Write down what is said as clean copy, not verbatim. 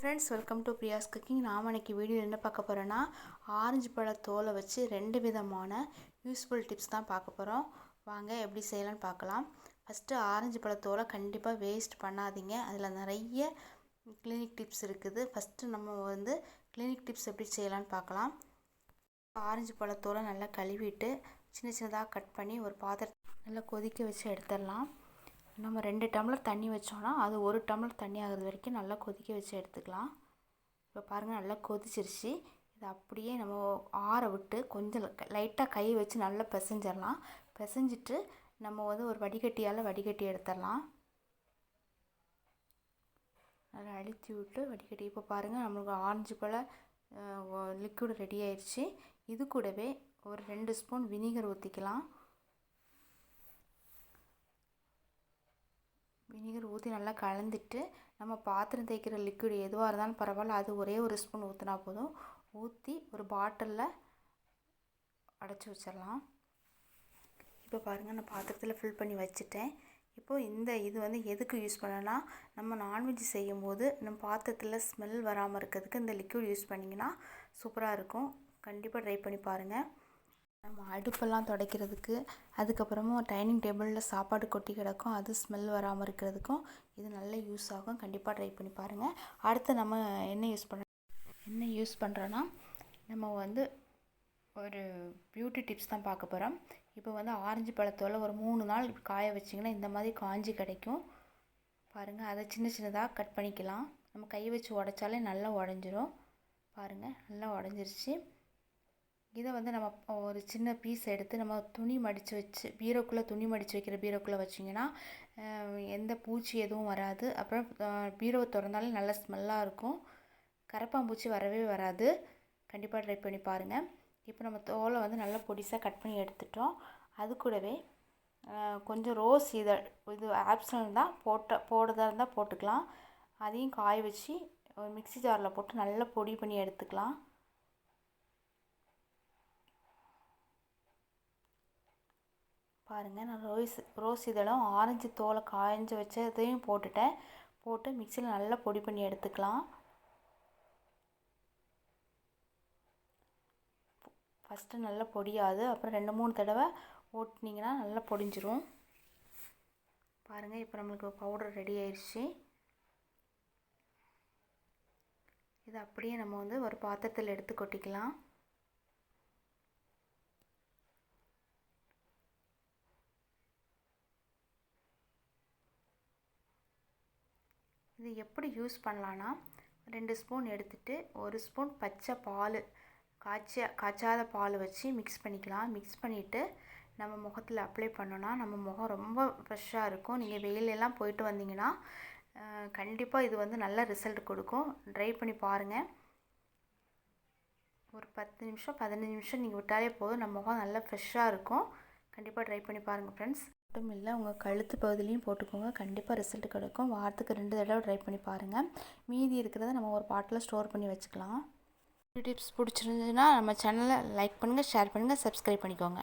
Friends, welcome to Priya's cooking. நாம் இன்னைக்கு video என்ன பார்க்க போகிறோன்னா, ஆரஞ்சு பழ தோலை வச்சு 2 விதமான யூஸ்ஃபுல் டிப்ஸ் தான் பார்க்க போகிறோம். வாங்க எப்படி செய்யலான்னு பார்க்கலாம். ஃபஸ்ட்டு ஆரஞ்சு பழ தோலை கண்டிப்பாக வேஸ்ட் பண்ணாதீங்க. அதில் நிறைய கிளினிக் டிப்ஸ் இருக்குது. ஃபஸ்ட்டு நம்ம கிளினிக் டிப்ஸ் எப்படி செய்யலான்னு பார்க்கலாம். ஆரஞ்சு பழ தோலை நல்லா கழுவிட்டு சின்ன சின்னதாக கட் பண்ணி ஒரு பாத்திரத்தை நல்லா கொதிக்க வச்சு எடுத்துடலாம். நம்ம 2 டம்ளர் தண்ணி வச்சோன்னா அது 1 டம்ளர் தண்ணி ஆகிறது வரைக்கும் நல்லா கொதிக்க வச்சு எடுத்துக்கலாம். இப்போ பாருங்கள், நல்லா கொதிச்சிருச்சு. இதை அப்படியே நம்ம ஆற விட்டு கொஞ்சம் லைட்டாக கை வச்சு நல்லா பிசைஞ்சிடலாம். பிசைஞ்சிட்டு நம்ம ஒரு வடிகட்டியால் வடிகட்டி எடுத்துடலாம். நல்லா அழுத்தி விட்டு வடிகட்டி. இப்போ பாருங்கள், நம்மளுக்கு ஆரஞ்சு பழ லிக்விட் ரெடி ஆயிடுச்சு. இது கூடவே ஒரு 2 ஸ்பூன் வினிகர் ஊற்றிக்கலாம். வினிகர் ஊற்றி நல்லா கலந்துட்டு நம்ம பாத்திரம் தேய்க்கிற லிக்விட் எதுவாக இருந்தாலும் பரவாயில்ல, அது ஒரே ஒரு ஸ்பூன் ஊற்றினா போதும். ஊற்றி ஒரு பாட்டிலில் அடைச்சி வச்சிடலாம். இப்போ பாருங்கள், நான் பாத்திரத்தில் ஃபில் பண்ணி வச்சுட்டேன். இப்போது இது எதுக்கு யூஸ் பண்ணனா, நம்ம நான்வெஜ் செய்யும் போது நம்ம பாத்திரத்தில் ஸ்மெல் வராமல் இருக்கிறதுக்கு இந்த லிக்விட் யூஸ் பண்ணிங்கன்னா சூப்பராக இருக்கும். கண்டிப்பாக ட்ரை பண்ணி பாருங்கள். நம்ம அடுப்பெல்லாம் துடைக்கிறதுக்கு, அதுக்கப்புறமா டைனிங் டேபிளில் சாப்பாடு கொட்டி கிடக்கும், அது ஸ்மெல் வராமல் இருக்கிறதுக்கும் இது நல்ல யூஸ் ஆகும். கண்டிப்பாக ட்ரை பண்ணி பாருங்கள். அடுத்து நம்ம என்ன யூஸ் பண்ணுறோன்னா, நம்ம ஒரு பியூட்டி டிப்ஸ் தான் பார்க்க போகிறோம். இப்போ ஆரஞ்சு பழத்தோலை ஒரு 3 நாள் காய வச்சிங்கன்னா இந்த மாதிரி காஞ்சி கிடைக்கும். பாருங்கள், அதை சின்ன சின்னதாக கட் பண்ணிக்கலாம். நம்ம கை வச்சு உடைச்சாலே நல்லா உடஞ்சிரும். பாருங்கள், நல்லா உடஞ்சிருச்சு. இதை நம்ம ஒரு சின்ன பீஸ் எடுத்து நம்ம துணி மடித்து வச்சு துணி மடித்து வைக்கிற பீரோக்குள்ளே வச்சிங்கன்னா எந்த பூச்சி எதுவும் வராது. அப்புறம் பீரோவை திறந்தாலே நல்ல ஸ்மெல்லாக இருக்கும். கரப்பாம்பூச்சி வரவே வராது. கண்டிப்பாக ட்ரை பண்ணி பாருங்கள். இப்போ நம்ம தோலை நல்லா பொடிசாக கட் பண்ணி எடுத்துட்டோம். அது கூடவே கொஞ்சம் ரோஸ் இது ஆப்ஷனல் தான், போடுறதா இருந்தால் போட்டுக்கலாம். அதையும் காய வச்சு ஒரு மிக்ஸி ஜாரில் போட்டு நல்லா பொடி பண்ணி எடுத்துக்கலாம். பாருங்கள், நான் ரோஸ் இதழும் ஆரஞ்சு தோலை காய்ஞ்சி வச்சதையும் போட்டு மிக்சியில் நல்லா பொடி பண்ணி எடுத்துக்கலாம். ஃபஸ்ட்டு நல்லா பொடியாது, அப்புறம் 2-3 தடவை ஓட்டினீங்கன்னா நல்லா பொடிஞ்சிரும். பாருங்கள், இப்போ நம்மளுக்கு பவுடர் ரெடி ஆயிடுச்சு. இதை அப்படியே நம்ம ஒரு பாத்திரத்தில் எடுத்து கொட்டிக்கலாம். இது எப்படி யூஸ் பண்ணலான்னா, 2 ஸ்பூன் எடுத்துகிட்டு 1 ஸ்பூன் பச்சை பால், காய்ச்சாத பால் வச்சு மிக்ஸ் பண்ணிக்கலாம். மிக்ஸ் பண்ணிவிட்டு நம்ம முகத்தில் அப்ளை பண்ணோன்னா நம்ம முகம் ரொம்ப ஃப்ரெஷ்ஷாக இருக்கும். நீங்கள் வெயிலெல்லாம் போயிட்டு வந்தீங்கன்னா கண்டிப்பாக இது நல்ல ரிசல்ட் கொடுக்கும். ட்ரை பண்ணி பாருங்கள். ஒரு 10 நிமிஷம் 15 நிமிஷம் நீங்கள் விட்டாலே போதும், நம்ம முகம் நல்லா ஃப்ரெஷ்ஷாக இருக்கும். கண்டிப்பாக ட்ரை பண்ணி பாருங்கள் ஃப்ரெண்ட்ஸ். மட்டும் இல்லை, உங்கள் கழுத்து பகுதியிலையும் போட்டுக்கோங்க. கண்டிப்பாக ரிசல்ட் கிடைக்கும். வாரத்துக்கு 2 தடவை ட்ரை பண்ணி பாருங்கள். மீதி இருக்கிறத நம்ம ஒரு பாட்டில் ஸ்டோர் பண்ணி வச்சுக்கலாம். டிப்ஸ் பிடிச்சிருந்துச்சுன்னா நம்ம சேனலை லைக் பண்ணுங்கள், ஷேர் பண்ணுங்கள், சப்ஸ்கிரைப் பண்ணிக்கோங்க.